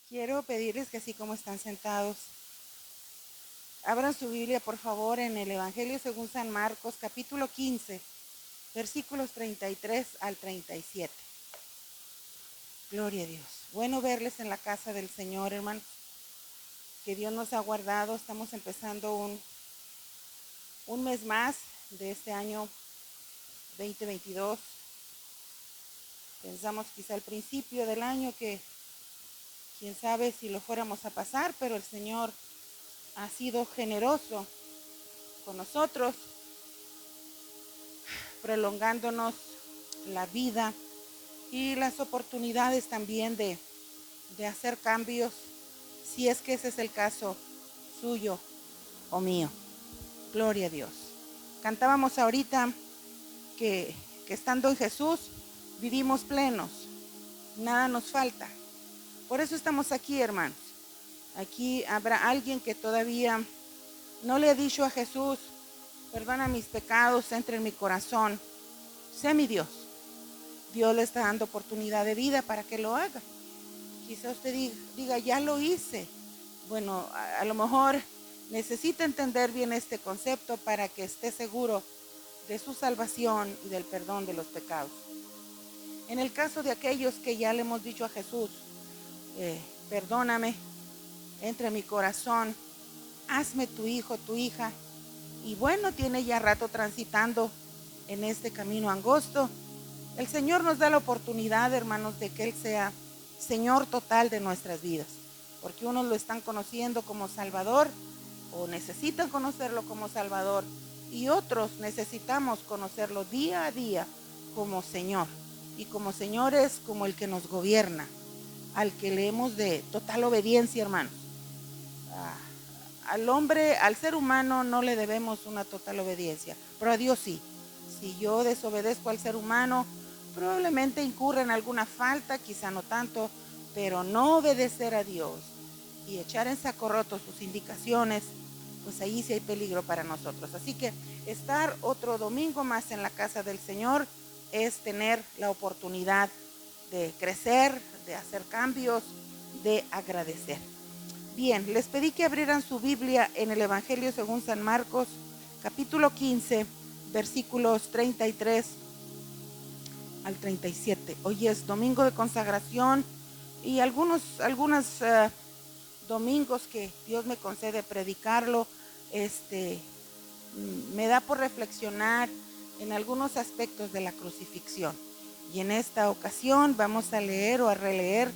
Quiero pedirles que así como están sentados, abran su Biblia por favor en el Evangelio según San Marcos, capítulo 15, versículos 33 al 37. Gloria a Dios. Bueno verles en la casa del Señor, hermanos. Que Dios nos ha guardado. Estamos empezando un mes más de este año 2022. Pensamos quizá al principio del año que quién sabe si lo fuéramos a pasar, pero el Señor ha sido generoso con nosotros, prolongándonos la vida y las oportunidades también de hacer cambios, si es que ese es el caso suyo o mío. Gloria a Dios. Cantábamos ahorita que estando en Jesús vivimos plenos, nada nos falta. Por eso estamos aquí, hermanos. Aquí habrá alguien que todavía no le ha dicho a Jesús: perdona mis pecados, entra en mi corazón, sé mi Dios. Dios le está dando oportunidad de vida para que lo haga. Quizá usted diga, ya lo hice. Bueno, a lo mejor necesita entender bien este concepto para que esté seguro de su salvación y del perdón de los pecados. En el caso de aquellos que ya le hemos dicho a Jesús, perdóname, entra en mi corazón, hazme tu hijo, tu hija, y bueno, tiene ya rato transitando en este camino angosto, el Señor nos da la oportunidad, hermanos, de que Él sea Señor total de nuestras vidas, porque unos lo están conociendo como Salvador o necesitan conocerlo como Salvador, y otros necesitamos conocerlo día a día como Señor. Y como Señor es como el que nos gobierna, al que le hemos de total obediencia, hermanos. Al hombre, al ser humano no le debemos una total obediencia, pero a Dios sí. Si yo desobedezco al ser humano, probablemente incurra en alguna falta, quizá no tanto, pero no obedecer a Dios y echar en saco roto sus indicaciones, pues ahí sí hay peligro para nosotros. Así que estar otro domingo más en la casa del Señor es tener la oportunidad de crecer, de hacer cambios, de agradecer. Bien, les pedí que abrieran su Biblia en el Evangelio según San Marcos, capítulo 15, versículos 33 al 37. Hoy es domingo de consagración y algunos domingos que Dios me concede predicarlo, me da por reflexionar en algunos aspectos de la crucifixión. Y en esta ocasión vamos a leer o a releer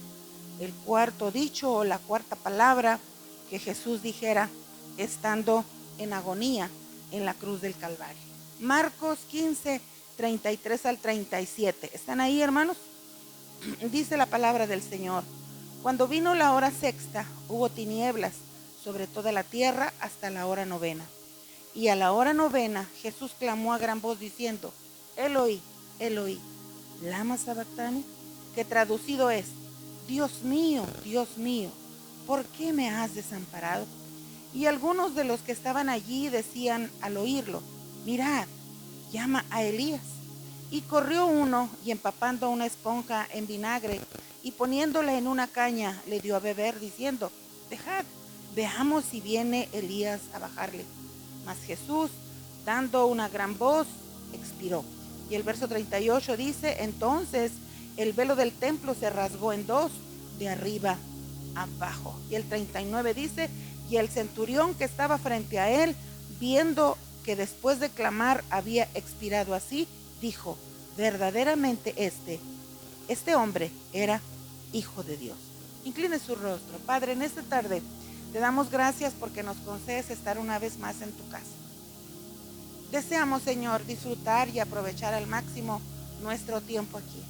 el cuarto dicho o la cuarta palabra que Jesús dijera estando en agonía en la cruz del Calvario. Marcos 15, 33 al 37. ¿Están ahí, hermanos? Dice la palabra del Señor: cuando vino la hora sexta, hubo tinieblas sobre toda la tierra hasta la hora novena. Y a la hora novena Jesús clamó a gran voz diciendo: Eloi, Eloi, lama sabactani, que traducido es: Dios mío, ¿por qué me has desamparado? Y algunos de los que estaban allí decían al oírlo: mirad, llama a Elías. Y corrió uno y empapando una esponja en vinagre y poniéndola en una caña le dio a beber, diciendo: dejad, veamos si viene Elías a bajarle. Mas Jesús, dando una gran voz, expiró. Y el verso 38 dice: entonces el velo del templo se rasgó en dos, de arriba abajo. Y el 39 dice: y el centurión que estaba frente a él, viendo que después de clamar había expirado así, dijo: verdaderamente este hombre era hijo de Dios. Incline su rostro. Padre, en esta tarde te damos gracias porque nos concedes estar una vez más en tu casa. Deseamos, Señor, disfrutar y aprovechar al máximo nuestro tiempo aquí,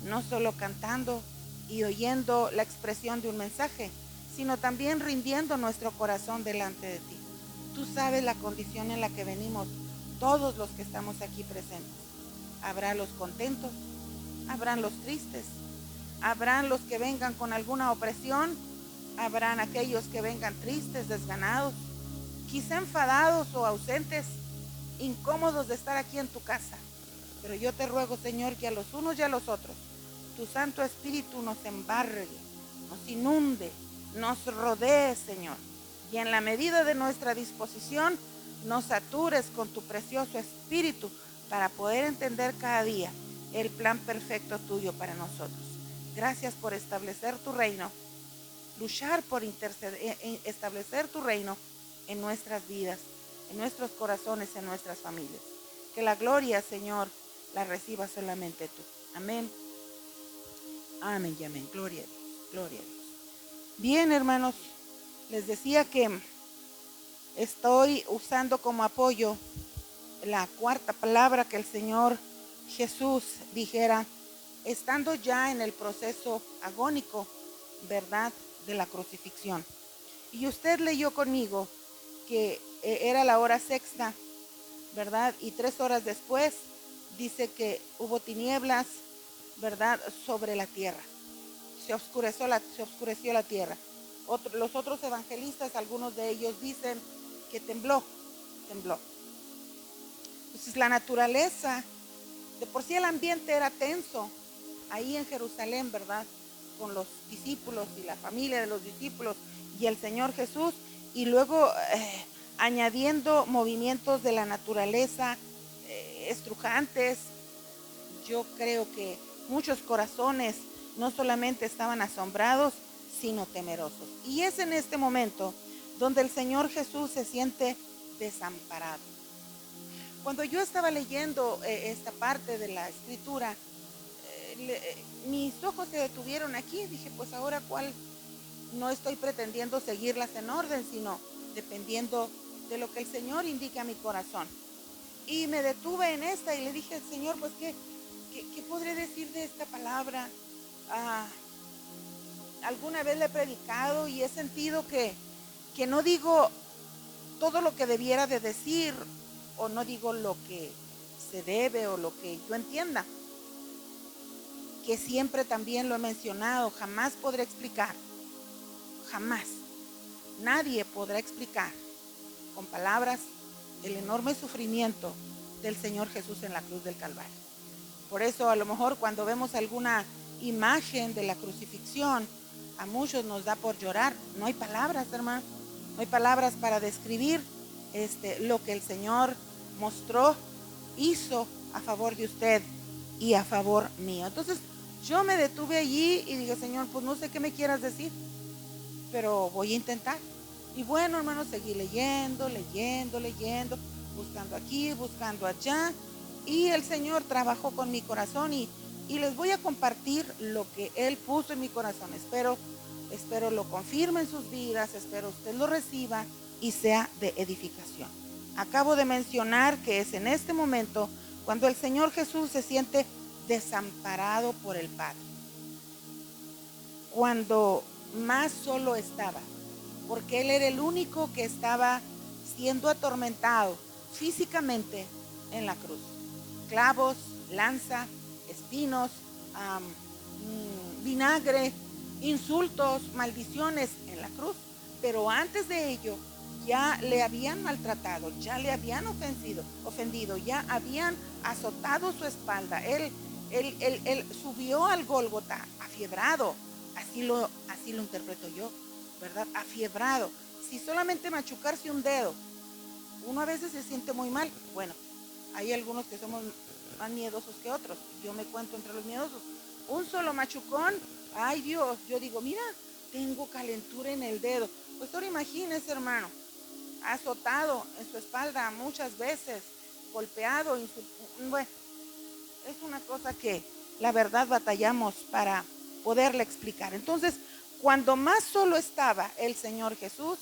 no solo cantando y oyendo la expresión de un mensaje, sino también rindiendo nuestro corazón delante de ti. Tú sabes la condición en la que venimos todos los que estamos aquí presentes. Habrá los contentos, habrán los tristes, habrán los que vengan con alguna opresión, habrán aquellos que vengan tristes, desganados, quizá enfadados o ausentes, incómodos de estar aquí en tu casa. Pero yo te ruego, Señor, que a los unos y a los otros tu Santo Espíritu nos embargue, nos inunde nos rodees, Señor, y en la medida de nuestra disposición nos satures con tu precioso espíritu para poder entender cada día el plan perfecto tuyo para nosotros. Gracias por establecer tu reino, luchar por establecer tu reino en nuestras vidas, en nuestros corazones, en nuestras familias. Que la gloria, Señor, la reciba solamente tú. Amén. Amén y amén. Gloria a Dios. Gloria a Dios. Bien, hermanos, les decía que estoy usando como apoyo la cuarta palabra que el Señor Jesús dijera, estando ya en el proceso agónico, ¿verdad?, de la crucifixión. Y usted leyó conmigo que era la hora sexta, ¿verdad? Y 3 horas después dice que hubo tinieblas, ¿verdad?, sobre la tierra. Se oscureció la tierra. Los otros evangelistas, algunos de ellos dicen que tembló. Entonces la naturaleza, de por sí el ambiente era tenso ahí en Jerusalén, ¿verdad?, con los discípulos y la familia de los discípulos y el Señor Jesús, y luego añadiendo movimientos de la naturaleza estrujantes. Yo creo que muchos corazones no solamente estaban asombrados, sino temerosos. Y es en este momento donde el Señor Jesús se siente desamparado. Cuando yo estaba leyendo esta parte de la escritura, mis ojos se detuvieron aquí. Dije, pues ahora cuál, no estoy pretendiendo seguirlas en orden, sino dependiendo de lo que el Señor indique a mi corazón. Y me detuve en esta y le dije, Señor, pues ¿qué podré decir de esta palabra? Alguna vez le he predicado y he sentido que no digo todo lo que debiera de decir, o no digo lo que se debe o lo que yo entienda, que siempre también lo he mencionado, jamás podré explicar, jamás, nadie podrá explicar con palabras el enorme sufrimiento del Señor Jesús en la cruz del Calvario. Por eso a lo mejor cuando vemos alguna imagen de la crucifixión, a muchos nos da por llorar. No hay palabras, hermano, no hay palabras para describir lo que el Señor mostró, hizo a favor de usted y a favor mío. Entonces yo me detuve allí y dije, Señor, pues no sé qué me quieras decir, pero voy a intentar. Y bueno, hermano, seguí leyendo, buscando aquí, buscando allá, y el Señor trabajó con mi corazón y les voy a compartir lo que Él puso en mi corazón. Espero lo confirme en sus vidas, espero usted lo reciba y sea de edificación. Acabo de mencionar que es en este momento cuando el Señor Jesús se siente desamparado por el Padre, cuando más solo estaba, porque Él era el único que estaba siendo atormentado físicamente en la cruz. Clavos, lanza, espinos, vinagre, insultos, maldiciones en la cruz. Pero antes de ello ya le habían maltratado, ya le habían ofendido, ya habían azotado su espalda. Él subió al Gólgota afiebrado, así lo interpreto yo, ¿verdad? Afiebrado. Si solamente machucarse un dedo, uno a veces se siente muy mal. Bueno, hay algunos que somos más miedosos que otros. Yo me cuento entre los miedosos. Un solo machucón, ay Dios, yo digo, mira, tengo calentura en el dedo. Pues ahora imagínese, hermano, azotado en su espalda muchas veces, golpeado, bueno, es una cosa que la verdad batallamos para poderle explicar. Entonces, cuando más solo estaba el Señor Jesús,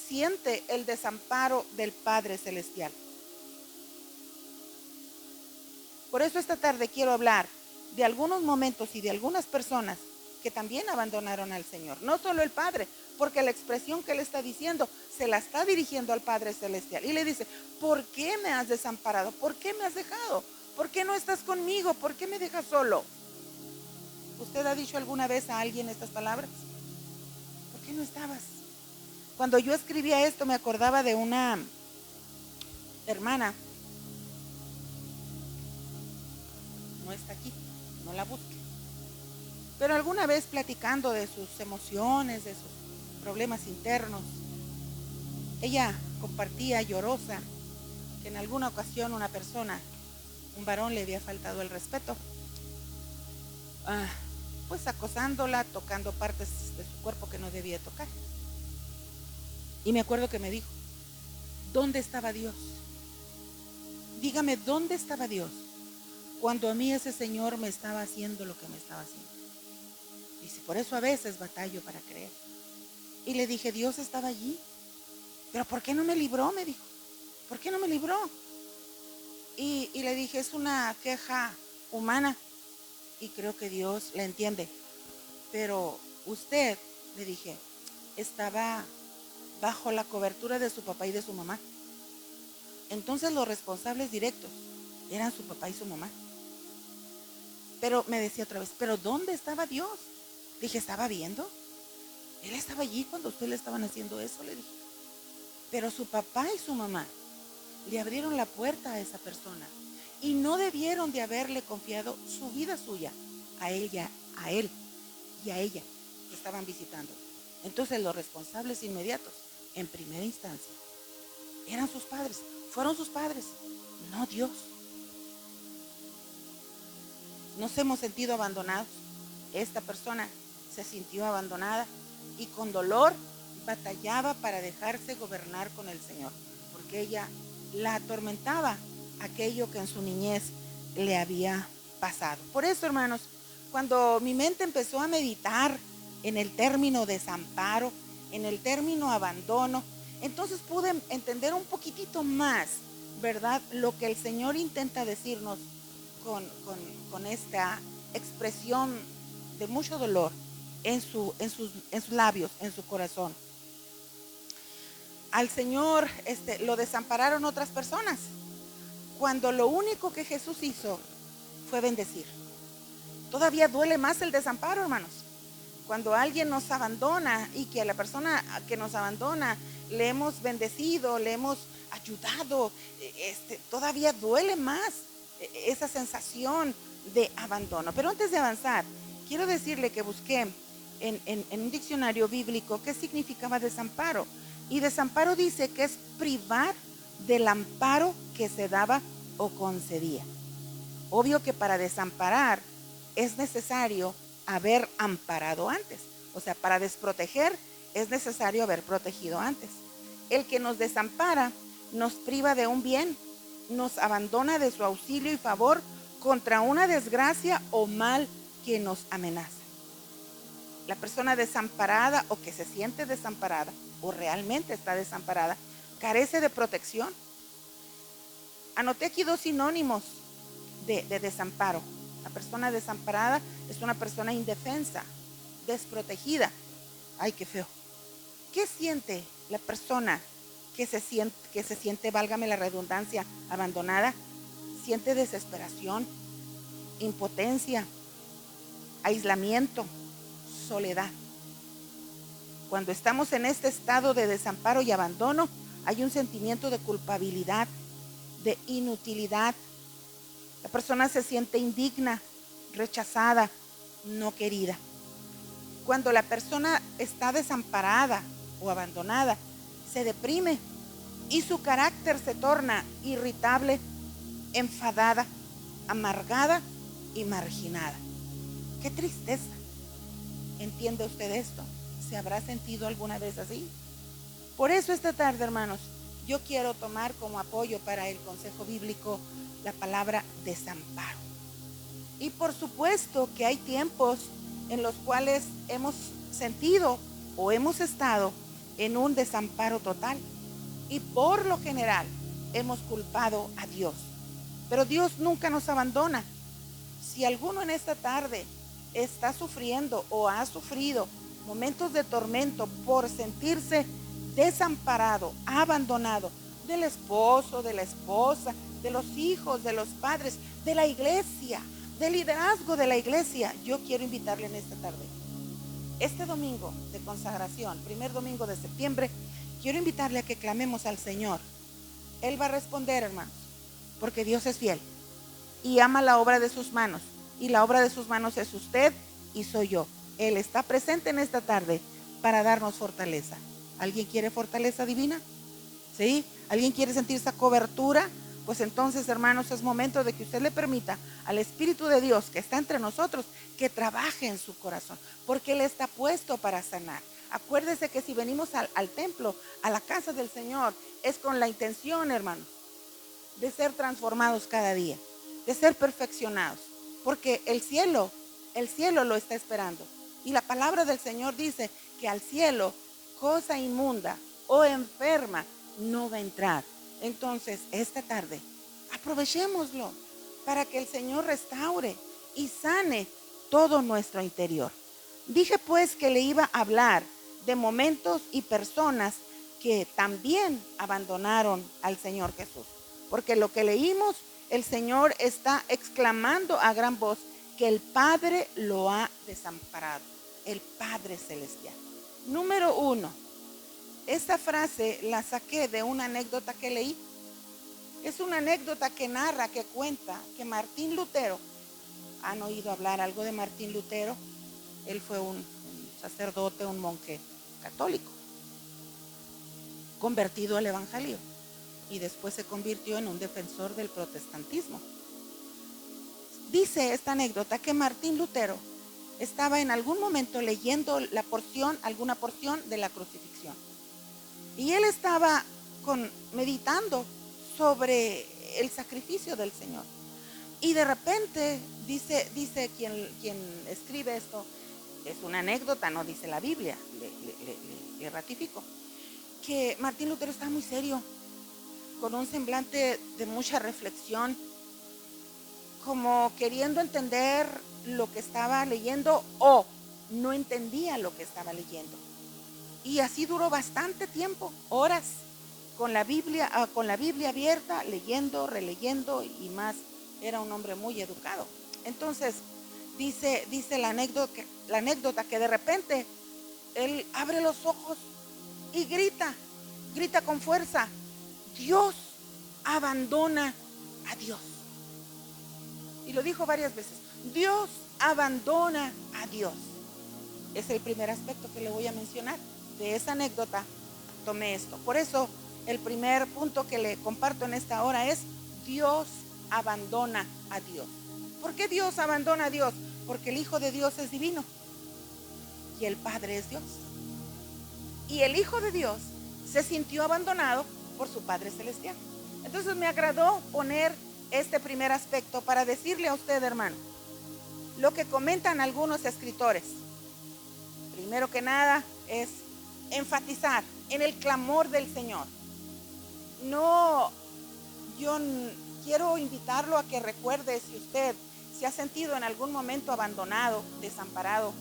siente el desamparo del Padre Celestial. Por eso esta tarde quiero hablar de algunos momentos y de algunas personas que también abandonaron al Señor. No solo el Padre, porque la expresión que Él está diciendo se la está dirigiendo al Padre Celestial. Y le dice, ¿por qué me has desamparado? ¿Por qué me has dejado? ¿Por qué no estás conmigo? ¿Por qué me dejas solo? ¿Usted ha dicho alguna vez a alguien estas palabras? ¿Por qué no estabas? Cuando yo escribía esto me acordaba de una hermana. No está aquí, no la busque. Pero alguna vez platicando de sus emociones, de sus problemas internos, ella compartía llorosa que en alguna ocasión una persona, un varón, le había faltado el respeto, pues acosándola, tocando partes de su cuerpo que no debía tocar. Y me acuerdo que me dijo: ¿dónde estaba Dios? Dígame, ¿dónde estaba Dios cuando a mí ese señor me estaba haciendo lo que me estaba haciendo? Dice: por eso a veces batallo para creer. Y le dije: Dios estaba allí. ¿Pero por qué no me libró? Me dijo. ¿Por qué no me libró? Y le dije: es una queja humana y creo que Dios la entiende. Pero usted, le dije, estaba bajo la cobertura de su papá y de su mamá. Entonces los responsables directos eran su papá y su mamá. Pero me decía otra vez: ¿pero dónde estaba Dios? Dije: ¿estaba viendo? Él estaba allí cuando ustedes le estaban haciendo eso, le dije. Pero su papá y su mamá le abrieron la puerta a esa persona y no debieron de haberle confiado su vida suya a ella, a él y a ella que estaban visitando. Entonces los responsables inmediatos, en primera instancia, eran sus padres, fueron sus padres, no Dios. Nos hemos sentido abandonados. Esta persona se sintió abandonada y con dolor batallaba para dejarse gobernar con el Señor, porque ella la atormentaba aquello que en su niñez le había pasado. Por eso, hermanos, cuando mi mente empezó a meditar en el término desamparo, en el término abandono, entonces pude entender un poquitito más, ¿verdad?, lo que el Señor intenta decirnos con esta expresión de mucho dolor en sus labios, en su corazón. Al Señor lo desampararon otras personas, cuando lo único que Jesús hizo fue bendecir. Todavía duele más el desamparo, hermanos. Cuando alguien nos abandona y que a la persona que nos abandona le hemos bendecido, le hemos ayudado, todavía duele más esa sensación de abandono. Pero antes de avanzar, quiero decirle que busqué en un diccionario bíblico qué significaba desamparo. Y desamparo dice que es privar del amparo que se daba o concedía. Obvio que para desamparar es necesario haber amparado antes. O sea, para desproteger es necesario haber protegido antes. El que nos desampara nos priva de un bien, nos abandona de su auxilio y favor contra una desgracia o mal que nos amenaza. La persona desamparada o que se siente desamparada o realmente está desamparada carece de protección. Anoté aquí dos sinónimos de desamparo. La persona desamparada es una persona indefensa, desprotegida. Ay, qué feo. ¿Qué siente la persona que se siente, válgame la redundancia, abandonada? Siente desesperación, impotencia, aislamiento, soledad. Cuando estamos en este estado de desamparo y abandono, hay un sentimiento de culpabilidad, de inutilidad. La persona se siente indigna, rechazada, no querida. Cuando la persona está desamparada o abandonada, se deprime y su carácter se torna irritable, enfadada, amargada y marginada. ¡Qué tristeza! ¿Entiende usted esto? ¿Se habrá sentido alguna vez así? Por eso esta tarde, hermanos, yo quiero tomar como apoyo para el consejo bíblico la palabra desamparo. Y por supuesto que hay tiempos en los cuales hemos sentido o hemos estado en un desamparo total. Y por lo general hemos culpado a Dios. Pero Dios nunca nos abandona. Si alguno en esta tarde está sufriendo o ha sufrido momentos de tormento por sentirse desamparado, abandonado del esposo, de la esposa, de los hijos, de los padres, de la iglesia, del liderazgo de la iglesia, yo quiero invitarle en esta tarde, este domingo de consagración, primer domingo de septiembre, quiero invitarle a que clamemos al Señor. Él va a responder, hermanos, porque Dios es fiel y ama la obra de sus manos, y la obra de sus manos es usted y soy yo. Él está presente en esta tarde para darnos fortaleza. ¿Alguien quiere fortaleza divina? ¿Sí? ¿Alguien quiere sentir esa cobertura? Pues entonces, hermanos, es momento de que usted le permita al Espíritu de Dios que está entre nosotros que trabaje en su corazón, porque Él está puesto para sanar. Acuérdese que si venimos al templo, a la casa del Señor, es con la intención, hermanos, de ser transformados cada día, de ser perfeccionados, porque el cielo lo está esperando. Y la palabra del Señor dice que al cielo, cosa inmunda o enferma no va a entrar. Entonces, esta tarde, aprovechémoslo para que el Señor restaure y sane todo nuestro interior. Dije pues que le iba a hablar de momentos y personas que también abandonaron al Señor Jesús. Porque lo que leímos, el Señor está exclamando a gran voz que el Padre lo ha desamparado, el Padre Celestial. Número 1, esta frase la saqué de una anécdota que leí. Es una anécdota que narra, que cuenta que Martín Lutero, ¿han oído hablar algo de Martín Lutero? Él fue un sacerdote, un monje católico, convertido al evangelio, y después se convirtió en un defensor del protestantismo. Dice esta anécdota que Martín Lutero estaba en algún momento leyendo alguna porción de la crucifixión, y él estaba meditando sobre el sacrificio del Señor. Y de repente dice quien escribe esto, es una anécdota, no dice la Biblia, le ratifico, que Martín Lutero estaba muy serio, con un semblante de mucha reflexión, como queriendo entender lo que estaba leyendo o no entendía lo que estaba leyendo. Y así duró bastante tiempo, horas, con la Biblia abierta, leyendo, releyendo y más. Era un hombre muy educado. Entonces, dice la anécdota que de repente él abre los ojos y grita con fuerza: Dios abandona a Dios. Y lo dijo varias veces: Dios abandona a Dios. Es el primer aspecto que le voy a mencionar. De esa anécdota tomé esto. Por eso el primer punto que le comparto en esta hora es: Dios abandona a Dios. ¿Por qué Dios abandona a Dios? Porque el Hijo de Dios es divino y el Padre es Dios. Y el Hijo de Dios se sintió abandonado por su Padre Celestial. Entonces me agradó poner este primer aspecto para decirle a usted, hermano, lo que comentan algunos escritores. Primero que nada es enfatizar en el clamor del Señor. Yo quiero invitarlo a que recuerde, si usted se ha sentido en algún momento abandonado, desamparado,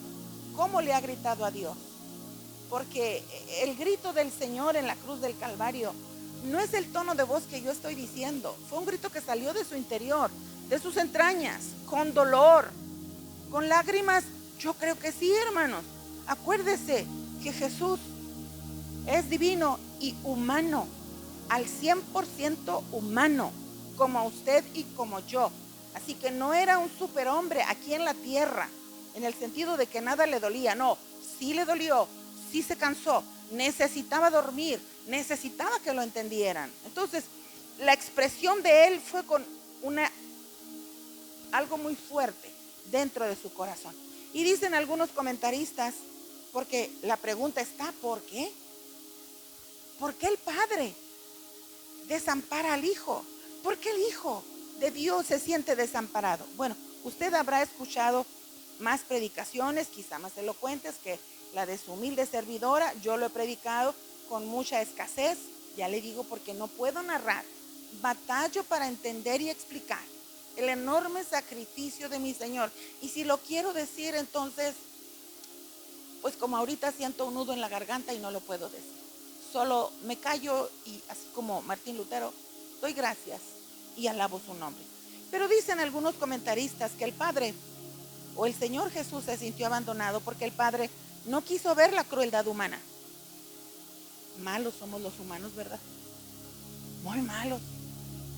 ¿cómo le ha gritado a Dios? Porque el grito del Señor en la cruz del Calvario no es el tono de voz que yo estoy diciendo. Fue un grito que salió de su interior, de sus entrañas, con dolor, con lágrimas. Yo creo que sí, hermanos. Acuérdese que Jesús es divino y humano, al 100% humano, como usted y como yo. Así que no era un superhombre aquí en la tierra, en el sentido de que nada le dolía. No, sí le dolió, sí se cansó, necesitaba dormir, necesitaba que lo entendieran. Entonces, la expresión de él fue con algo muy fuerte dentro de su corazón. Y dicen algunos comentaristas, porque la pregunta está: ¿por qué? ¿Por qué el Padre desampara al Hijo? ¿Por qué el Hijo de Dios se siente desamparado? Bueno, usted habrá escuchado más predicaciones, quizá más elocuentes que la de su humilde servidora. Yo lo he predicado con mucha escasez, ya le digo, porque no puedo narrar. Batallo para entender y explicar el enorme sacrificio de mi Señor. Y si lo quiero decir, entonces, pues como ahorita siento un nudo en la garganta y no lo puedo decir. Solo me callo y, así como Martín Lutero, doy gracias y alabo su nombre. Pero dicen algunos comentaristas que el Padre o el Señor Jesús se sintió abandonado porque el Padre no quiso ver la crueldad humana. Malos somos los humanos, ¿verdad? Muy malos.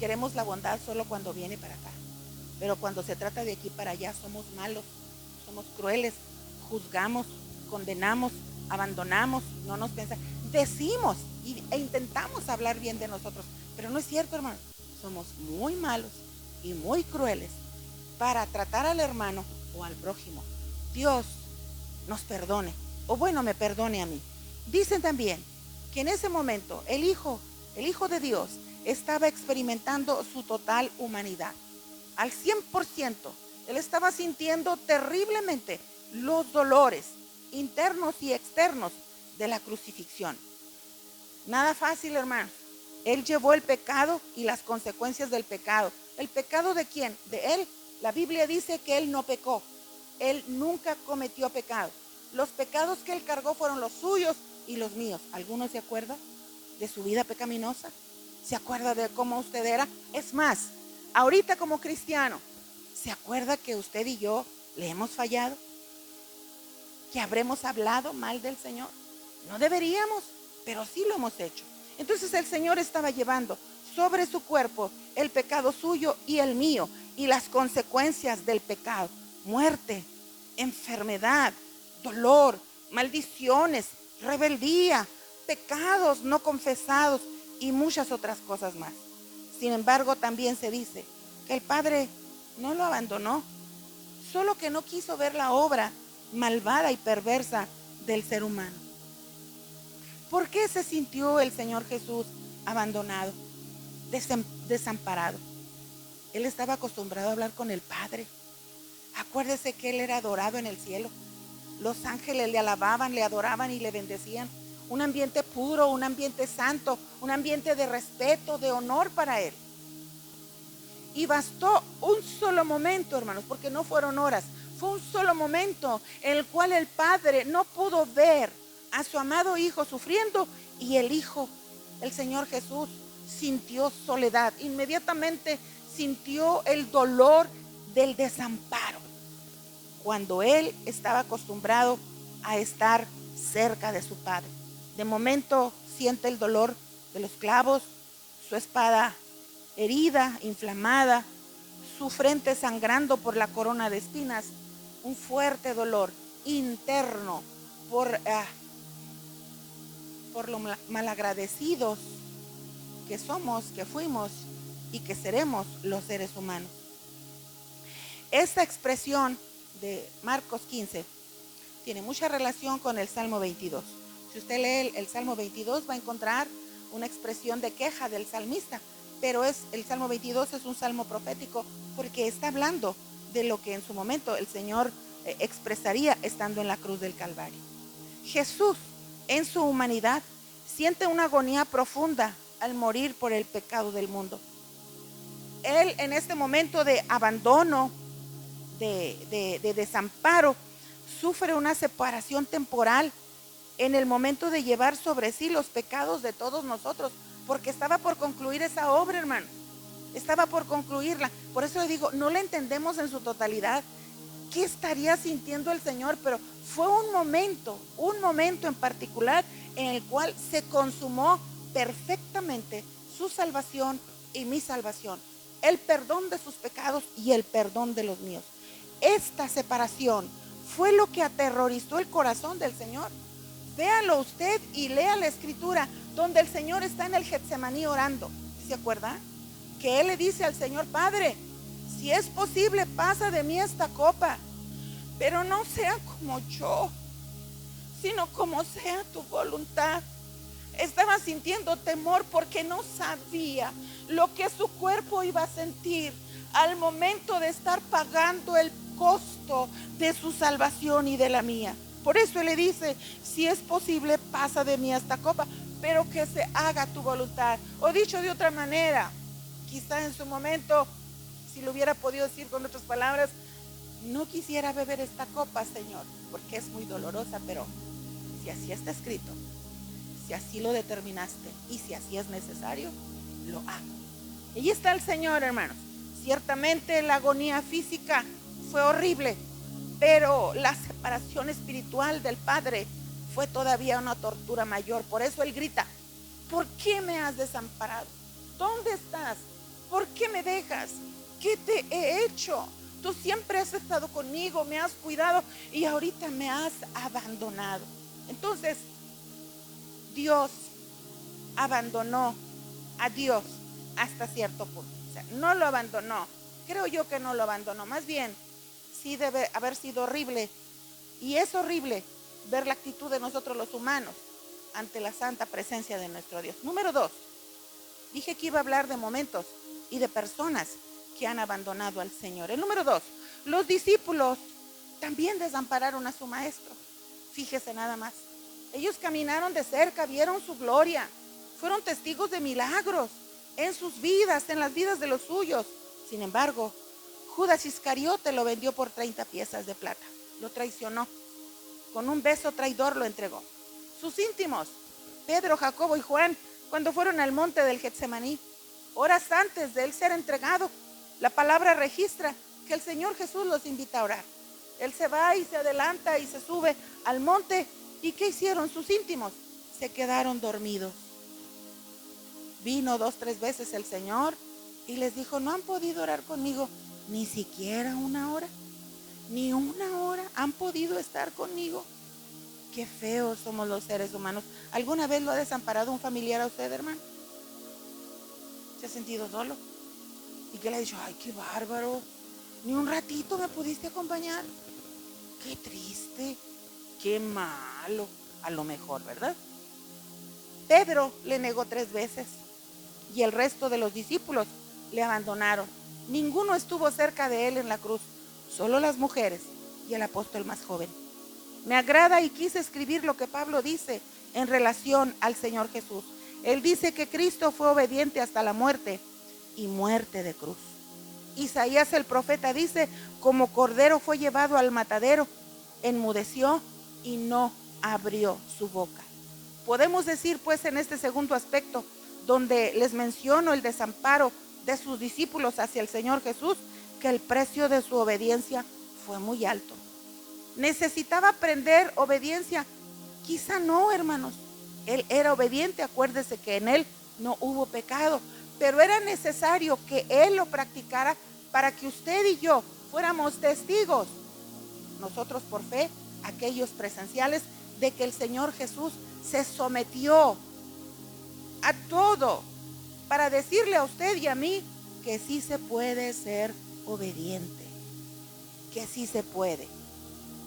Queremos la bondad solo cuando viene para acá. Pero cuando se trata de aquí para allá somos malos. somos crueles, juzgamos, condenamos, abandonamos, no nos pensamos, decimos e intentamos hablar bien de nosotros, pero no es cierto, hermano. Somos muy malos y muy crueles para tratar al hermano o al prójimo. Dios nos perdone, o bueno, me perdone a mí. Dicen también que en ese momento el Hijo de Dios estaba experimentando su total humanidad. Al 100%, Él estaba sintiendo terriblemente los dolores internos y externos de la crucifixión. Nada fácil, hermanos. Él llevó el pecado y las consecuencias del pecado. ¿El pecado de quién? De Él. La Biblia dice que Él no pecó. Él nunca cometió pecado. Los pecados que Él cargó fueron los suyos y los míos. ¿Alguno se acuerda de su vida pecaminosa? ¿Se acuerda de cómo usted era? Es más, ahorita como cristiano, ¿se acuerda que usted y yo le hemos fallado? ¿Que habremos hablado mal del Señor? No deberíamos, pero sí lo hemos hecho. Entonces el Señor estaba llevando sobre su cuerpo el pecado suyo y el mío, y las consecuencias del pecado: muerte, enfermedad, dolor, maldiciones, rebeldía, pecados no confesados y muchas otras cosas más. Sin embargo, también se dice que el Padre no lo abandonó, solo que no quiso ver la obra malvada y perversa del ser humano. ¿Por qué se sintió el Señor Jesús abandonado, desamparado? Él estaba acostumbrado a hablar con el Padre. Acuérdese que Él era adorado en el cielo. Los ángeles le alababan, le adoraban y le bendecían. Un ambiente puro, un ambiente santo, un ambiente de respeto, de honor para Él. Y bastó un solo momento, hermanos, porque no fueron horas. Fue un solo momento en el cual el Padre no pudo ver a su amado Hijo sufriendo, y el Hijo, el Señor Jesús, sintió soledad. Inmediatamente sintió el dolor del desamparo, cuando Él estaba acostumbrado a estar cerca de su Padre. De momento siente el dolor de los clavos, su espada herida, inflamada, su frente sangrando por la corona de espinas, un fuerte dolor interno por lo malagradecidos que somos, que fuimos y que seremos los seres humanos. Esta expresión de Marcos 15 tiene mucha relación con el Salmo 22. Si usted lee el Salmo 22, va a encontrar una expresión de queja del salmista, pero el Salmo 22 es un salmo profético, porque está hablando de lo que en su momento el Señor expresaría estando en la cruz del Calvario. Jesús, en su humanidad, siente una agonía profunda al morir por el pecado del mundo. Él, en este momento de abandono, de desamparo, sufre una separación temporal en el momento de llevar sobre sí los pecados de todos nosotros, porque estaba por concluir esa obra, hermano. Estaba por concluirla. Por eso le digo, no la entendemos en su totalidad. ¿Qué estaría sintiendo el Señor? Pero fue un momento en particular en el cual se consumó perfectamente su salvación y mi salvación, el perdón de sus pecados y el perdón de los míos. Esta separación fue lo que aterrorizó el corazón del Señor. Véalo usted y lea la escritura donde el Señor está en el Getsemaní orando. ¿Se acuerda? Que Él le dice al Señor: Padre, si es posible, pasa de mí esta copa, pero no sea como yo, sino como sea tu voluntad. Estaba sintiendo temor porque no sabía lo que su cuerpo iba a sentir al momento de estar pagando el costo de su salvación y de la mía. Por eso Él le dice: si es posible, pasa de mí esta copa, pero que se haga tu voluntad. O dicho de otra manera, quizá en su momento, si lo hubiera podido decir con otras palabras: no quisiera beber esta copa, Señor, porque es muy dolorosa, pero si así está escrito, si así lo determinaste y si así es necesario, lo hago. Y allí está el Señor, hermanos. Ciertamente la agonía física fue horrible, pero la separación espiritual del Padre fue todavía una tortura mayor. Por eso Él grita: ¿por qué me has desamparado? ¿Dónde estás? ¿Por qué me dejas? ¿Qué te he hecho? Tú siempre has estado conmigo, me has cuidado y ahorita me has abandonado. Entonces, Dios abandonó a Dios hasta cierto punto. O sea, no lo abandonó. Creo yo que no lo abandonó. Más bien, sí debe haber sido horrible. Y es horrible ver la actitud de nosotros los humanos ante la santa presencia de nuestro Dios. Número 2. Dije que iba a hablar de momentos y de personas que han abandonado al Señor. El número 2. Los discípulos también desampararon a su maestro. Fíjese nada más. Ellos caminaron de cerca, vieron su gloria. Fueron testigos de milagros en sus vidas, en las vidas de los suyos. Sin embargo, Judas Iscariote lo vendió por 30 piezas de plata. Lo traicionó. Con un beso traidor lo entregó. Sus íntimos, Pedro, Jacobo y Juan, cuando fueron al monte del Getsemaní, horas antes de él ser entregado, la palabra registra que el Señor Jesús los invita a orar. Él se va y se adelanta y se sube al monte. ¿Y qué hicieron sus íntimos? Se quedaron dormidos. Vino 2, 3 veces el Señor y les dijo, no han podido orar conmigo ni siquiera una hora. Ni una hora han podido estar conmigo. Qué feos somos los seres humanos. ¿Alguna vez lo ha desamparado un familiar a usted, hermano? ¿Se ha sentido solo? ¿Y qué le ha dicho? Ay, qué bárbaro. Ni un ratito me pudiste acompañar. Qué triste. Qué malo. A lo mejor, ¿verdad? Pedro le negó 3 veces. Y el resto de los discípulos le abandonaron. Ninguno estuvo cerca de él en la cruz. Solo las mujeres y el apóstol más joven. Me agrada y quise escribir lo que Pablo dice en relación al Señor Jesús. Él dice que Cristo fue obediente hasta la muerte y muerte de cruz. Isaías el profeta dice, como cordero fue llevado al matadero, enmudeció y no abrió su boca. Podemos decir pues en este segundo aspecto, donde les menciono el desamparo de sus discípulos hacia el Señor Jesús, que el precio de su obediencia fue muy alto. ¿Necesitaba aprender obediencia? Quizá no, hermanos. Él era obediente, acuérdese que en él no hubo pecado, pero era necesario que él lo practicara para que usted y yo fuéramos testigos, nosotros por fe, aquellos presenciales, de que el Señor Jesús se sometió a todo para decirle a usted y a mí que sí se puede ser obediente, que sí se puede.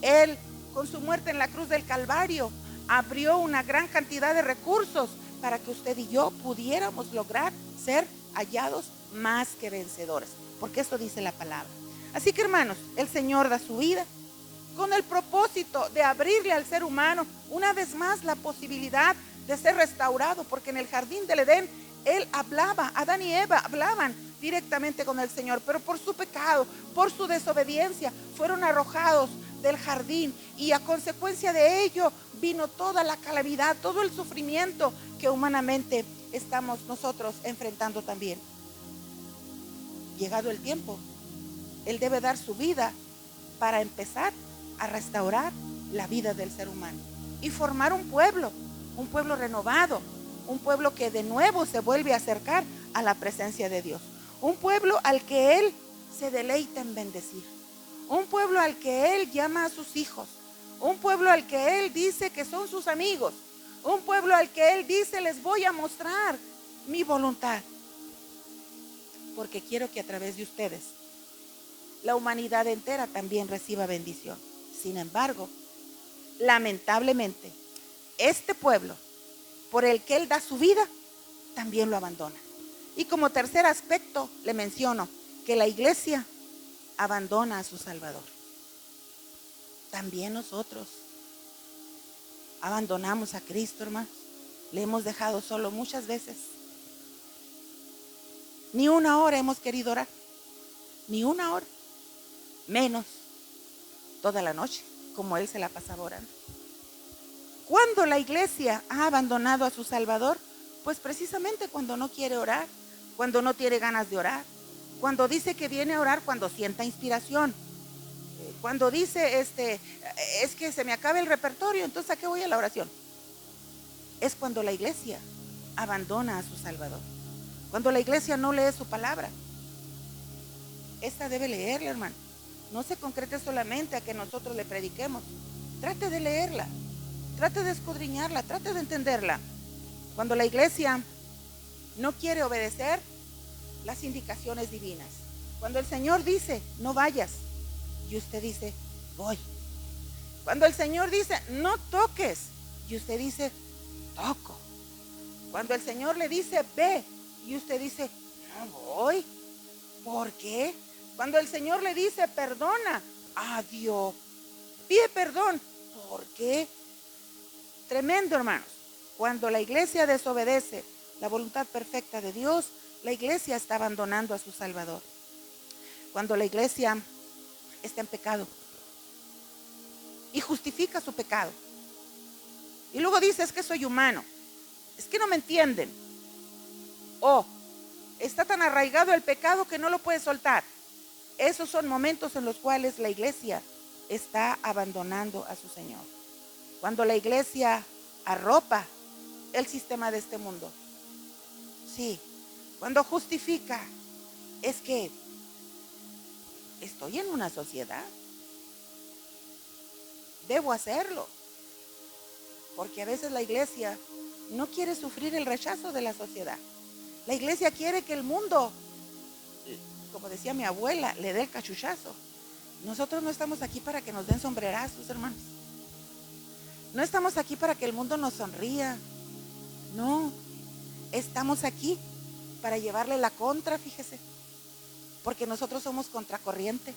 Él, con su muerte en la cruz del Calvario, abrió una gran cantidad de recursos para que usted y yo pudiéramos lograr ser hallados más que vencedores, porque esto dice la palabra. Así que, hermanos, el Señor da su vida con el propósito de abrirle al ser humano una vez más la posibilidad de ser restaurado, porque en el jardín del Edén Él hablaba, Adán y Eva hablaban directamente con el Señor, pero por su pecado, por su desobediencia, fueron arrojados del jardín y a consecuencia de ello vino toda la calamidad, todo el sufrimiento que humanamente estamos nosotros enfrentando también. Llegado el tiempo, Él debe dar su vida para empezar a restaurar la vida del ser humano y formar un pueblo renovado, un pueblo que de nuevo se vuelve a acercar a la presencia de Dios, un pueblo al que Él se deleita en bendecir, un pueblo al que Él llama a sus hijos, un pueblo al que Él dice que son sus amigos, un pueblo al que Él dice les voy a mostrar mi voluntad, porque quiero que a través de ustedes la humanidad entera también reciba bendición. Sin embargo, lamentablemente, este pueblo por el que Él da su vida, también lo abandona. Y como tercer aspecto, le menciono que la iglesia abandona a su Salvador. También nosotros abandonamos a Cristo, hermanos. Le hemos dejado solo muchas veces. Ni una hora hemos querido orar. Ni una hora. Menos toda la noche, como Él se la pasaba orando. ¿Cuándo la iglesia ha abandonado a su Salvador? Pues precisamente cuando no quiere orar, cuando no tiene ganas de orar, cuando dice que viene a orar cuando sienta inspiración, cuando dice, es que se me acaba el repertorio, entonces ¿a qué voy a la oración? Es cuando la iglesia abandona a su Salvador, cuando la iglesia no lee su palabra. Esta debe leerla, hermano. no se concrete solamente a que nosotros le prediquemos. Trate de leerla, trate de escudriñarla, trate de entenderla. Cuando la iglesia no quiere obedecer las indicaciones divinas, cuando el Señor dice, no vayas, y usted dice, voy. Cuando el Señor dice, no toques, y usted dice, toco. Cuando el Señor le dice, ve, y usted dice, no voy. ¿Por qué? Cuando el Señor le dice, perdona, adiós, pide perdón. ¿Por qué? Tremendo, hermanos. Cuando la iglesia desobedece la voluntad perfecta de Dios, la iglesia está abandonando a su Salvador. Cuando la iglesia está en pecado y justifica su pecado, y luego dice, es que soy humano, es que no me entienden, o está tan arraigado el pecado que no lo puede soltar. Esos son momentos en los cuales la iglesia está abandonando a su Señor. Cuando la iglesia arropa el sistema de este mundo, sí, cuando justifica, es que estoy en una sociedad, debo hacerlo, porque a veces la iglesia no quiere sufrir el rechazo de la sociedad. La iglesia quiere que el mundo, como decía mi abuela, le dé el cachuchazo. Nosotros no estamos aquí para que nos den sombrerazos, hermanos. No estamos aquí para que el mundo nos sonría. No, estamos aquí para llevarle la contra, fíjese. Porque nosotros somos contracorriente.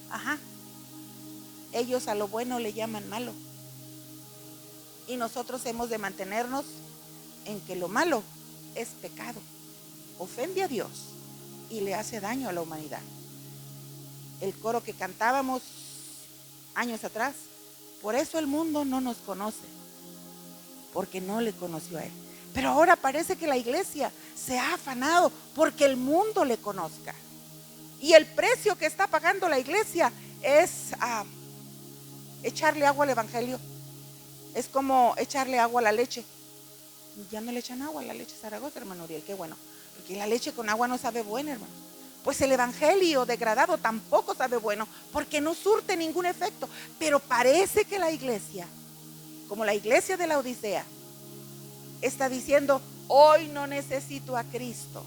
Ajá. Ellos a lo bueno le llaman malo. Y nosotros hemos de mantenernos en que lo malo es pecado, ofende a Dios y le hace daño a la humanidad. El coro que cantábamos años atrás, por eso el mundo no nos conoce, porque no le conoció a Él. Pero ahora parece que la iglesia se ha afanado porque el mundo le conozca. Y el precio que está pagando la iglesia es echarle agua al evangelio. Es como echarle agua a la leche. Ya no le echan agua a la leche Zaragoza, hermano Uriel, qué bueno. Porque la leche con agua no sabe buena, hermano. Pues el evangelio degradado tampoco sabe bueno, porque no surte ningún efecto. Pero parece que la iglesia, como la iglesia de la Odisea, está diciendo, hoy no necesito a Cristo.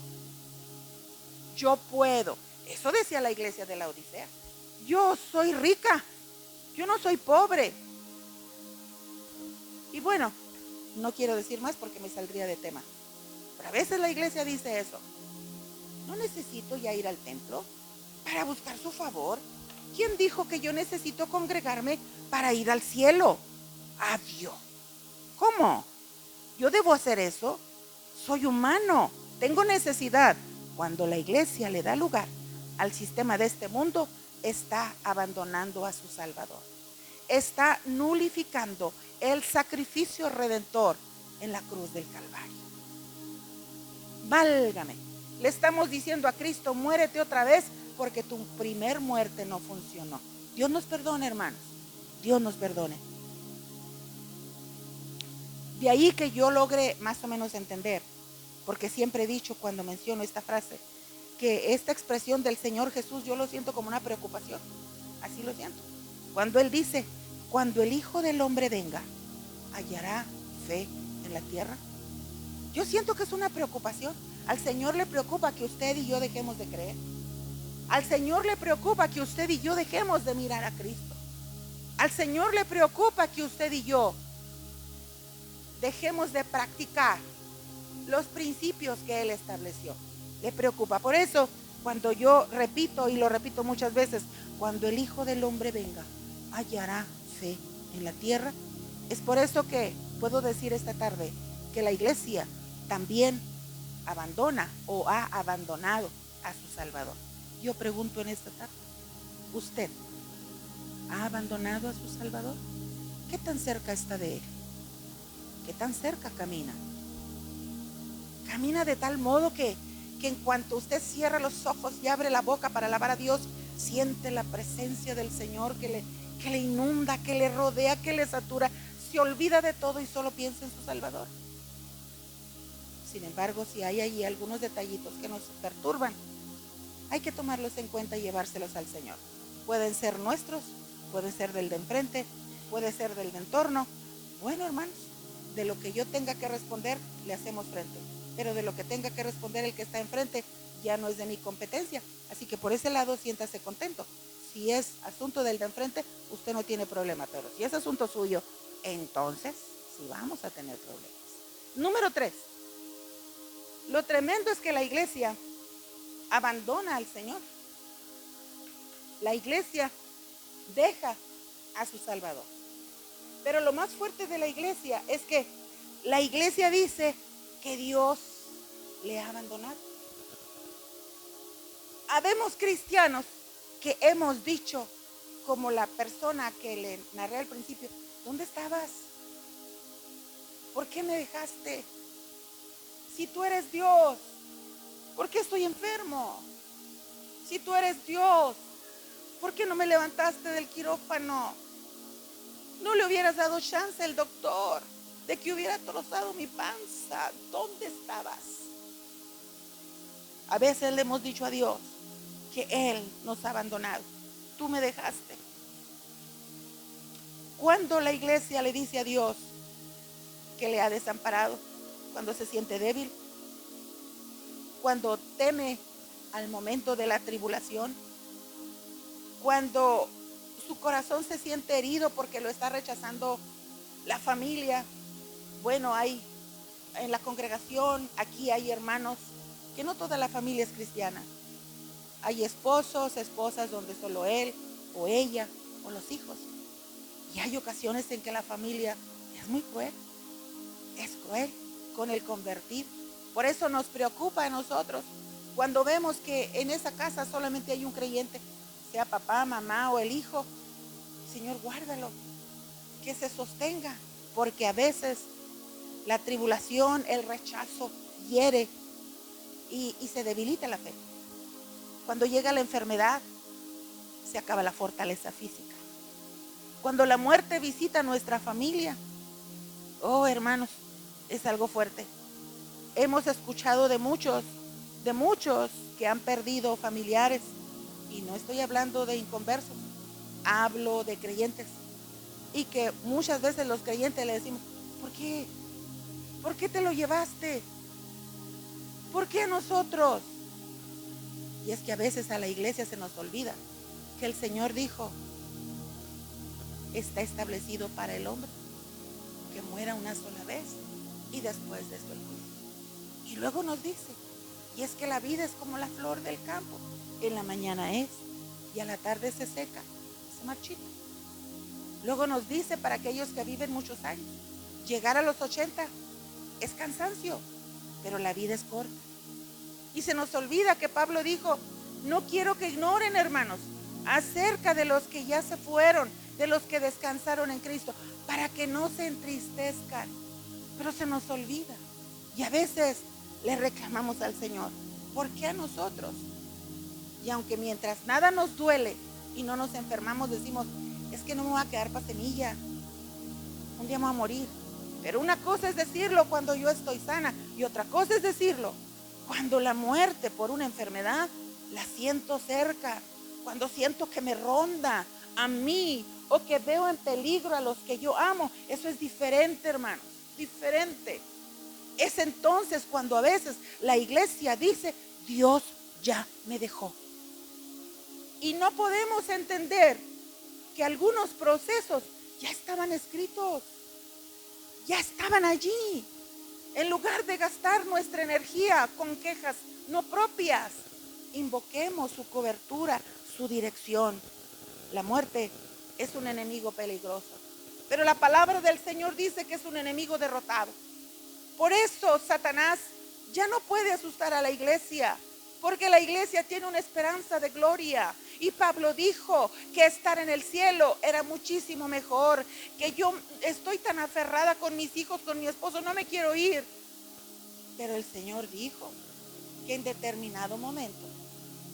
Yo puedo. Eso decía la iglesia de la Odisea. Yo soy rica, yo no soy pobre. Y bueno, no quiero decir más porque me saldría de tema. Pero a veces la iglesia dice eso. No necesito ya ir al templo para buscar su favor. ¿Quién dijo que yo necesito congregarme para ir al cielo? Adiós. ¿Cómo? ¿Yo debo hacer eso? Soy humano, tengo necesidad. Cuando la iglesia le da lugar al sistema de este mundo, está abandonando a su Salvador. Está nulificando el sacrificio redentor en la cruz del Calvario. Válgame, le estamos diciendo a Cristo, muérete otra vez porque tu primer muerte no funcionó. Dios nos perdone, hermanos, Dios nos perdone. De ahí que yo logre más o menos entender, porque siempre he dicho cuando menciono esta frase, que esta expresión del Señor Jesús yo lo siento como una preocupación, así lo siento. Cuando Él dice, cuando el Hijo del Hombre venga, ¿hallará fe en la tierra? Yo siento que es una preocupación. Al Señor le preocupa que usted y yo dejemos de creer. Al Señor le preocupa que usted y yo dejemos de mirar a Cristo. Al Señor le preocupa que usted y yo dejemos de practicar los principios que Él estableció. Le preocupa. Por eso, cuando yo repito, y lo repito muchas veces, cuando el Hijo del Hombre venga, hallará fe en la tierra. Es por eso que puedo decir esta tarde que la iglesia también abandona o ha abandonado a su Salvador. Yo pregunto en esta tarde, ¿usted ha abandonado a su Salvador? ¿Qué tan cerca está de Él? ¿Qué tan cerca camina? Camina de tal modo que en cuanto usted cierra los ojos y abre la boca para alabar a Dios, siente la presencia del Señor que le inunda, que le rodea, que le satura, se olvida de todo y solo piensa en su Salvador. Sin embargo, si hay ahí algunos detallitos que nos perturban, hay que tomarlos en cuenta y llevárselos al Señor. Pueden ser nuestros, puede ser del de enfrente, puede ser del de entorno. Bueno, hermanos, de lo que yo tenga que responder, le hacemos frente. Pero de lo que tenga que responder el que está enfrente, ya no es de mi competencia. Así que por ese lado, siéntase contento. Si es asunto del de enfrente, usted no tiene problema. Pero si es asunto suyo, entonces sí vamos a tener problemas. Número 3. Lo tremendo es que la iglesia abandona al Señor. La iglesia deja a su Salvador. Pero lo más fuerte de la iglesia es que la iglesia dice que Dios le ha abandonado. Habemos cristianos que hemos dicho, como la persona que le narré al principio, ¿dónde estabas? ¿Por qué me dejaste? Si tú eres Dios, ¿por qué estoy enfermo? Si tú eres Dios, ¿por qué no me levantaste del quirófano? No le hubieras dado chance al doctor de que hubiera trozado mi panza. ¿Dónde estabas? A veces le hemos dicho a Dios que Él nos ha abandonado. Tú me dejaste. Cuando la iglesia le dice a Dios que le ha desamparado, cuando se siente débil, cuando teme al momento de la tribulación, cuando su corazón se siente herido porque lo está rechazando la familia. Bueno, hay en la congregación, aquí hay hermanos que no toda la familia es cristiana. Hay esposos, esposas donde solo él o ella o los hijos. Y hay ocasiones en que la familia es muy cruel, es cruel con el convertir. Por eso nos preocupa a nosotros cuando vemos que en esa casa solamente hay un creyente, sea papá, mamá o el hijo. Señor, guárdalo, que se sostenga, porque a veces la tribulación, el rechazo hiere y se debilita la fe. Cuando llega la enfermedad, se acaba la fortaleza física. Cuando la muerte visita nuestra familia, oh hermanos, es algo fuerte. Hemos escuchado de muchos que han perdido familiares, y no estoy hablando de inconversos, hablo de creyentes, y que muchas veces los creyentes le decimos, ¿por qué? ¿Por qué te lo llevaste? ¿Por qué a nosotros? Y es que a veces a la iglesia se nos olvida que el Señor dijo, está establecido para el hombre que muera una sola vez y después de esto el juicio. Y luego nos dice, y es que la vida es como la flor del campo, en la mañana es y a la tarde se seca, se marchita. Luego nos dice para aquellos que viven muchos años, llegar a los 80 es cansancio, pero la vida es corta. Y se nos olvida que Pablo dijo, no quiero que ignoren, hermanos, acerca de los que ya se fueron, de los que descansaron en Cristo, para que no se entristezcan. Pero se nos olvida. Y a veces le reclamamos al Señor, ¿por qué a nosotros? Y aunque mientras nada nos duele y no nos enfermamos, decimos, es que no me voy a quedar para semilla, un día me voy a morir. Pero una cosa es decirlo cuando yo estoy sana, y otra cosa es decirlo cuando la muerte por una enfermedad la siento cerca, cuando siento que me ronda a mí o que veo en peligro a los que yo amo. Eso es diferente, hermanos, diferente. Es entonces cuando a veces la iglesia dice, Dios ya me dejó. Y no podemos entender que algunos procesos ya estaban escritos, ya estaban allí. En lugar de gastar nuestra energía con quejas no propias, invoquemos su cobertura, su dirección. La muerte es un enemigo peligroso, pero la palabra del Señor dice que es un enemigo derrotado. Por eso Satanás ya no puede asustar a la iglesia, porque la iglesia tiene una esperanza de gloria. Y Pablo dijo que estar en el cielo era muchísimo mejor, que yo estoy tan aferrada con mis hijos, con mi esposo, no me quiero ir. Pero el Señor dijo que en determinado momento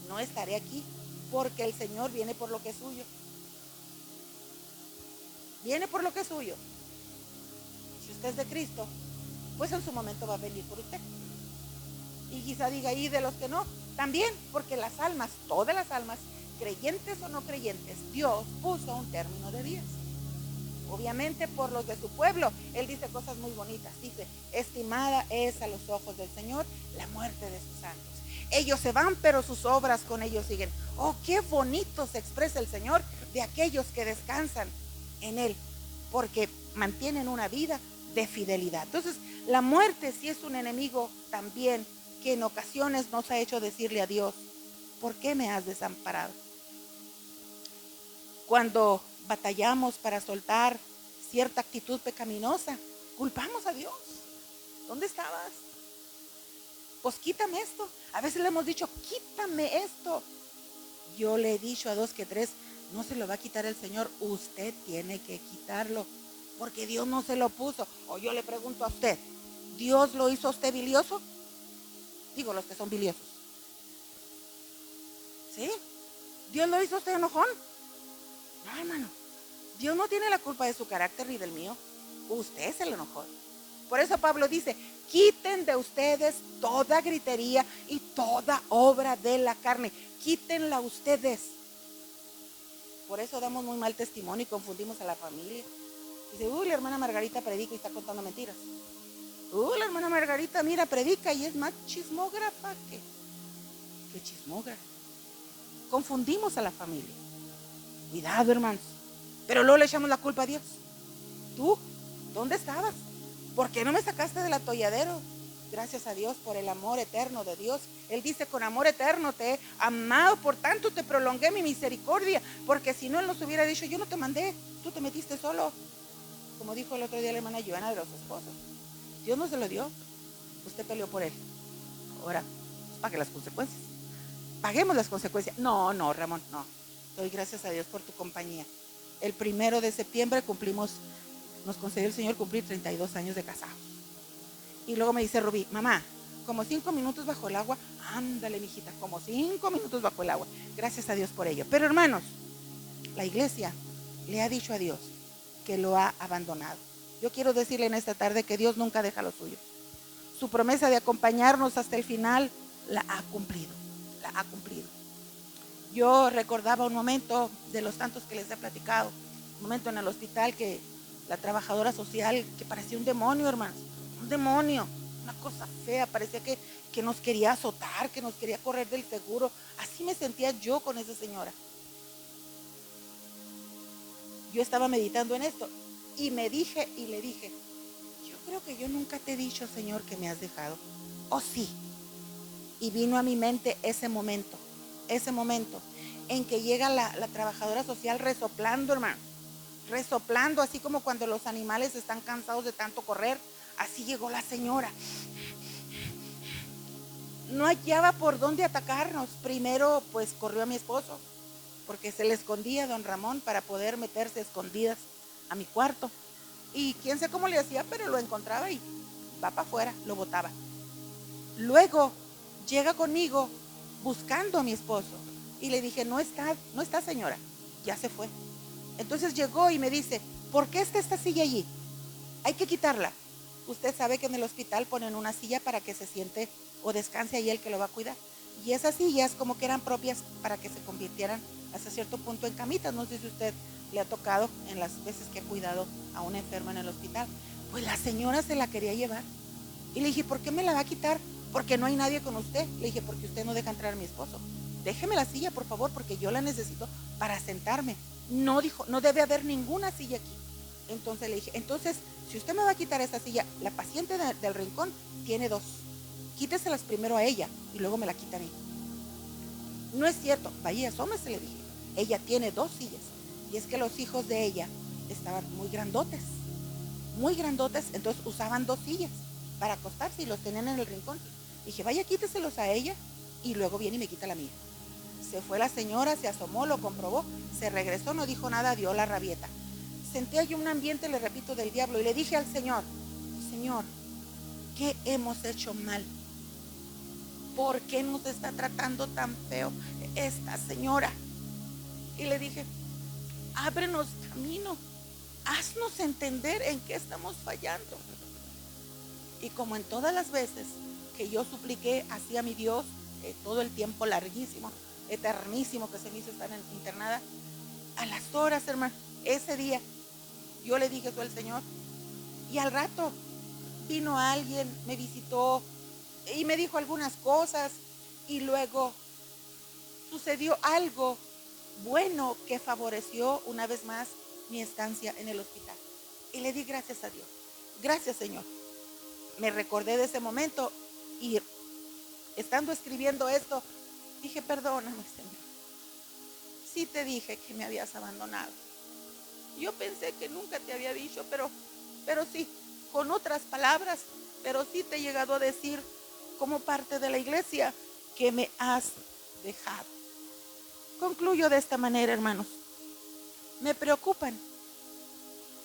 no estaré aquí, porque el Señor viene por lo que es suyo. Viene por lo que es suyo. Si usted es de Cristo, pues en su momento va a venir por usted. Y quizá diga, y de los que no, también, porque las almas, todas las almas, creyentes o no creyentes, Dios puso un término de días. Obviamente por los de su pueblo, Él dice cosas muy bonitas. Dice, estimada es a los ojos del Señor la muerte de sus santos. Ellos se van, pero sus obras con ellos siguen. Oh, qué bonito se expresa el Señor de aquellos que descansan en Él, porque mantienen una vida de fidelidad. Entonces, la muerte sí es un enemigo también que en ocasiones nos ha hecho decirle a Dios, ¿por qué me has desamparado? Cuando batallamos para soltar cierta actitud pecaminosa, culpamos a Dios. ¿Dónde estabas? Pues quítame esto. A veces le hemos dicho, quítame esto. Yo le he dicho a 2 que 3, no se lo va a quitar el Señor, usted tiene que quitarlo, porque Dios no se lo puso. O yo le pregunto a usted, ¿Dios lo hizo a usted bilioso? Digo, los que son biliosos. ¿Sí? ¿Dios lo hizo a usted enojón? No, hermano. Dios no tiene la culpa de su carácter ni del mío. Usted es el enojón. Por eso Pablo dice, quiten de ustedes toda gritería y toda obra de la carne. Quítenla ustedes. Por eso damos muy mal testimonio y confundimos a la familia. Dice, la hermana Margarita predica y está contando mentiras. La hermana Margarita, mira, predica y es más chismógrafa que chismógrafa. Confundimos a la familia. Cuidado, hermanos. Pero luego le echamos la culpa a Dios. ¿Tú? ¿Dónde estabas? ¿Por qué no me sacaste del atolladero? Gracias a Dios por el amor eterno de Dios. Él dice, con amor eterno te he amado, por tanto te prolongué mi misericordia, porque si no, Él nos hubiera dicho, yo no te mandé, tú te metiste solo. Como dijo el otro día la hermana Joana de los esposos. Dios no se lo dio, usted peleó por Él. Ahora, pues pague las consecuencias. Paguemos las consecuencias. No, Ramón, no. Doy gracias a Dios por tu compañía. El 1 de septiembre nos concedió el Señor cumplir 32 años de casados. Y luego me dice Rubí, mamá, como 5 minutos bajo el agua. Ándale, mijita, como 5 minutos bajo el agua. Gracias a Dios por ello. Pero hermanos, la iglesia le ha dicho a Dios que lo ha abandonado. Yo quiero decirle en esta tarde que Dios nunca deja lo suyo. Su promesa de acompañarnos hasta el final la ha cumplido. La ha cumplido. Yo recordaba un momento de los tantos que les he platicado, un momento en el hospital que la trabajadora social, que parecía un demonio, hermanos, un demonio, una cosa fea, parecía que nos quería azotar, que nos quería correr del seguro. Así me sentía yo con esa señora. Yo estaba meditando en esto y le dije, yo creo que yo nunca te he dicho, Señor, que me has dejado. ¿O sí? Y vino a mi mente ese momento en que llega la trabajadora social resoplando, hermano, resoplando, así como cuando los animales están cansados de tanto correr. Así llegó la señora. No hallaba por dónde atacarnos. Primero, pues corrió a mi esposo, porque se le escondía a don Ramón para poder meterse escondidas a mi cuarto. Y quién sé cómo le hacía, pero lo encontraba y va para afuera, lo botaba. Luego llega conmigo buscando a mi esposo y le dije, no está señora, ya se fue. Entonces llegó y me dice, ¿por qué está esta silla allí? Hay que quitarla. Usted sabe que en el hospital ponen una silla para que se siente o descanse ahí el que lo va a cuidar. Y esas sillas como que eran propias para que se convirtieran hasta cierto punto en camitas. No sé si usted le ha tocado en las veces que ha cuidado a una enferma en el hospital. Pues la señora se la quería llevar. Y le dije, ¿por qué me la va a quitar? Porque no hay nadie con usted. Le dije, porque usted no deja entrar a mi esposo. Déjeme la silla, por favor, porque yo la necesito para sentarme. No dijo, no debe haber ninguna silla aquí. Entonces le dije, entonces, si usted me va a quitar esa silla, la paciente del rincón tiene 2. Quíteselas primero a ella y luego me la quita a mí. No es cierto, vaya, asómese, le dije. Ella tiene 2 sillas. Y es que los hijos de ella estaban muy grandotes, entonces usaban 2 sillas para acostarse y los tenían en el rincón. Dije, vaya, quíteselos a ella y luego viene y me quita la mía. Se fue la señora, se asomó, lo comprobó, se regresó, no dijo nada, dio la rabieta. Sentía yo un ambiente, le repito, del diablo y le dije al Señor, Señor, ¿qué hemos hecho mal? ¿Por qué nos está tratando tan feo esta señora? Y le dije, ábrenos camino, haznos entender en qué estamos fallando. Y como en todas las veces que yo supliqué así a mi Dios, todo el tiempo larguísimo, eternísimo que se me hizo estar internada. A las horas, hermano, ese día yo le dije eso al Señor, y al rato vino alguien, me visitó y me dijo algunas cosas, y luego sucedió algo bueno que favoreció una vez más mi estancia en el hospital. Y le di gracias a Dios. Gracias, Señor. Me recordé de ese momento y estando escribiendo esto, dije, perdóname, Señor. Sí te dije que me habías abandonado. Yo pensé que nunca te había dicho, pero sí, con otras palabras, pero sí te he llegado a decir como parte de la iglesia que me has dejado. Concluyo de esta manera, hermanos. Me preocupan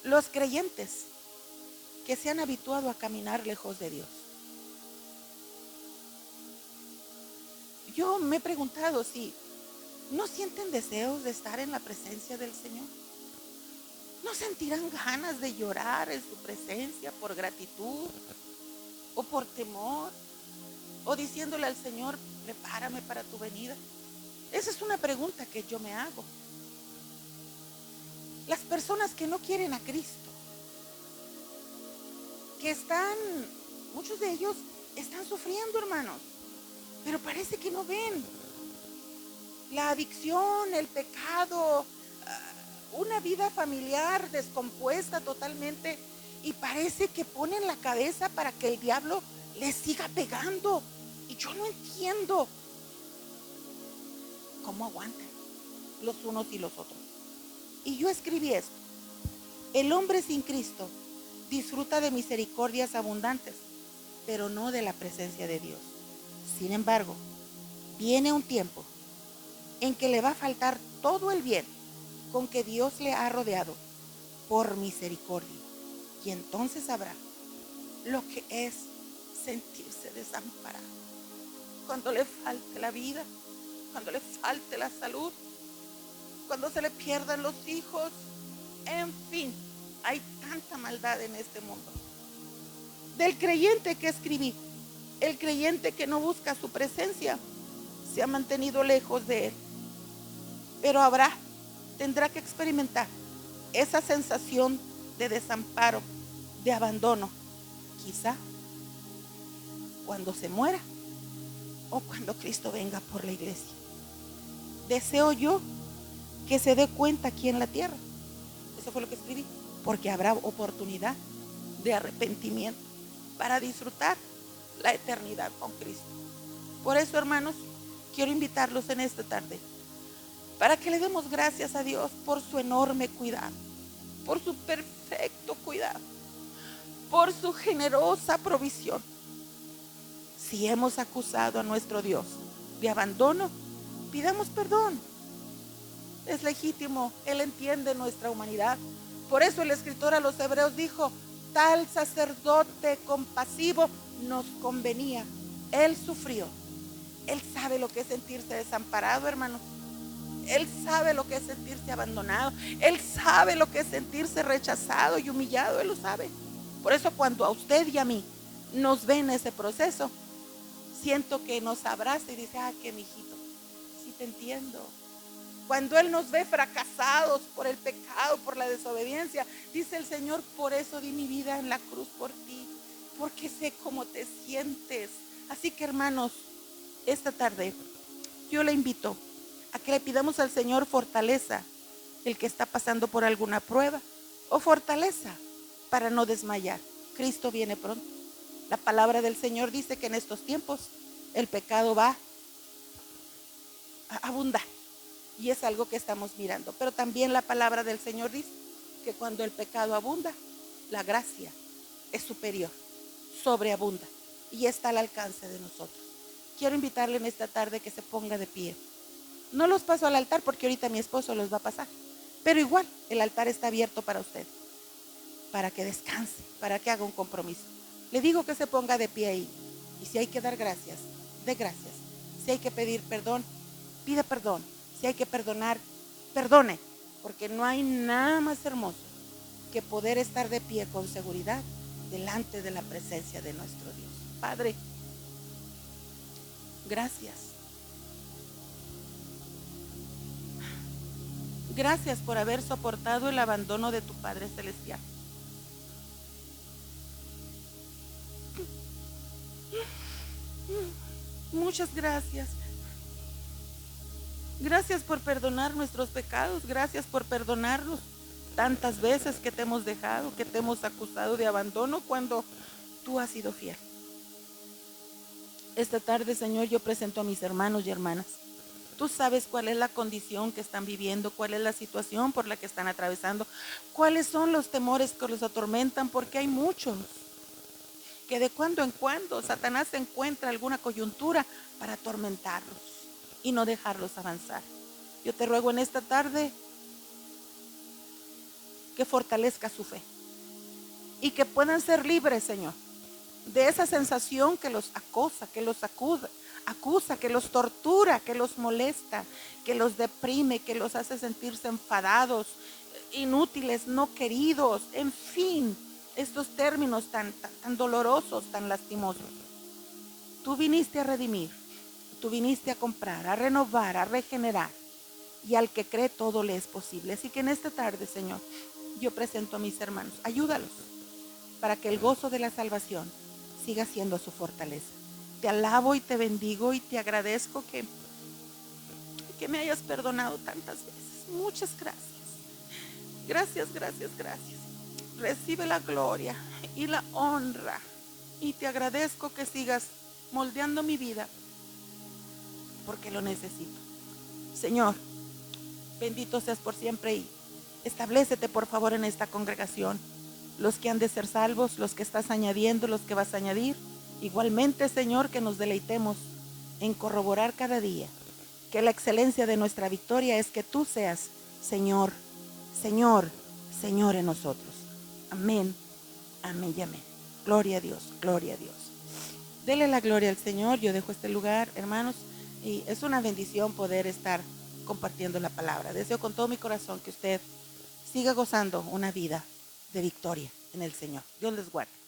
los creyentes que se han habituado a caminar lejos de Dios. Yo me he preguntado si no sienten deseos de estar en la presencia del Señor. ¿No sentirán ganas de llorar en su presencia por gratitud o por temor? O diciéndole al Señor, prepárame para tu venida. Esa es una pregunta que yo me hago. Las personas que no quieren a Cristo, que están, muchos de ellos están sufriendo, hermanos, pero parece que no ven. La adicción, el pecado, una vida familiar descompuesta totalmente, y parece que ponen la cabeza para que el diablo les siga pegando. Y yo no entiendo cómo aguantan los unos y los otros. Y yo escribí esto: el hombre sin Cristo disfruta de misericordias abundantes, pero no de la presencia de Dios. Sin embargo, viene un tiempo en que le va a faltar todo el bien con que Dios le ha rodeado por misericordia. Y entonces sabrá lo que es sentirse desamparado. Cuando le falte la vida, cuando le falte la salud, cuando se le pierdan los hijos, en fin, hay tanta maldad en este mundo. Del creyente que escribí, el creyente que no busca su presencia se ha mantenido lejos de él, pero tendrá que experimentar esa sensación de desamparo, de abandono, quizá cuando se muera o cuando Cristo venga por la iglesia. Deseo yo que se dé cuenta aquí en la tierra. Eso fue lo que escribí, porque habrá oportunidad de arrepentimiento para disfrutar la eternidad con Cristo. Por eso, hermanos, quiero invitarlos en esta tarde para que le demos gracias a Dios por su enorme cuidado, por su perfecto cuidado, por su generosa provisión. Si hemos acusado a nuestro Dios de abandono, pidamos perdón. Es legítimo, Él entiende nuestra humanidad. Por eso el escritor a los Hebreos dijo, tal sacerdote compasivo nos convenía. Él sufrió. Él sabe lo que es sentirse desamparado, hermano. Él sabe lo que es sentirse abandonado. Él sabe lo que es sentirse rechazado y humillado. Él lo sabe. Por eso cuando a usted y a mí nos ve en ese proceso, siento que nos abraza y dice, qué mijito, sí te entiendo. Cuando Él nos ve fracasados por el pecado, por la desobediencia, dice el Señor, por eso di mi vida en la cruz por ti, porque sé cómo te sientes. Así que, hermanos, esta tarde yo le invito a que le pidamos al Señor fortaleza, el que está pasando por alguna prueba, o fortaleza para no desmayar. Cristo viene pronto. La palabra del Señor dice que en estos tiempos el pecado va a abundar. Y es algo que estamos mirando. Pero también la palabra del Señor dice que cuando el pecado abunda, la gracia es superior, sobreabunda y está al alcance de nosotros. Quiero invitarle en esta tarde que se ponga de pie. No los paso al altar porque ahorita mi esposo los va a pasar. Pero igual, el altar está abierto para usted, para que descanse, para que haga un compromiso. Le digo que se ponga de pie ahí. Y si hay que dar gracias, dé gracias. Si hay que pedir perdón, pida perdón. Si hay que perdonar, perdone, porque no hay nada más hermoso que poder estar de pie con seguridad delante de la presencia de nuestro Dios. Padre, gracias. Gracias por haber soportado el abandono de tu Padre Celestial. Muchas gracias. Gracias por perdonar nuestros pecados. Gracias por perdonarnos tantas veces que te hemos dejado, que te hemos acusado de abandono cuando tú has sido fiel. Esta tarde, Señor, yo presento a mis hermanos y hermanas. Tú sabes cuál es la condición que están viviendo, cuál es la situación por la que están atravesando, cuáles son los temores que los atormentan, porque hay muchos que de cuando en cuando Satanás encuentra alguna coyuntura para atormentarlos y no dejarlos avanzar. Yo te ruego en esta tarde que fortalezca su fe y que puedan ser libres, Señor, de esa sensación que los acosa, que los acusa, que los tortura, que los molesta, que los deprime, que los hace sentirse enfadados, inútiles, no queridos, en fin, estos términos tan dolorosos, tan lastimosos. Tú viniste a redimir, tú viniste a comprar, a renovar, a regenerar, y al que cree todo le es posible. Así que en esta tarde, Señor, yo presento a mis hermanos, ayúdalos para que el gozo de la salvación siga siendo su fortaleza. Te alabo y te bendigo y te agradezco que me hayas perdonado tantas veces. Muchas gracias. Gracias, gracias, gracias. Recibe la gloria y la honra. Y te agradezco que sigas moldeando mi vida porque lo necesito. Señor, bendito seas por siempre y establécete por favor en esta congregación. Los que han de ser salvos, los que estás añadiendo, los que vas a añadir. Igualmente, Señor, que nos deleitemos en corroborar cada día que la excelencia de nuestra victoria es que tú seas Señor, Señor, Señor en nosotros. Amén, amén y amén. Gloria a Dios, gloria a Dios. Dele la gloria al Señor. Yo dejo este lugar, hermanos, y es una bendición poder estar compartiendo la palabra. Deseo con todo mi corazón que usted siga gozando una vida de victoria en el Señor. Dios les guarde.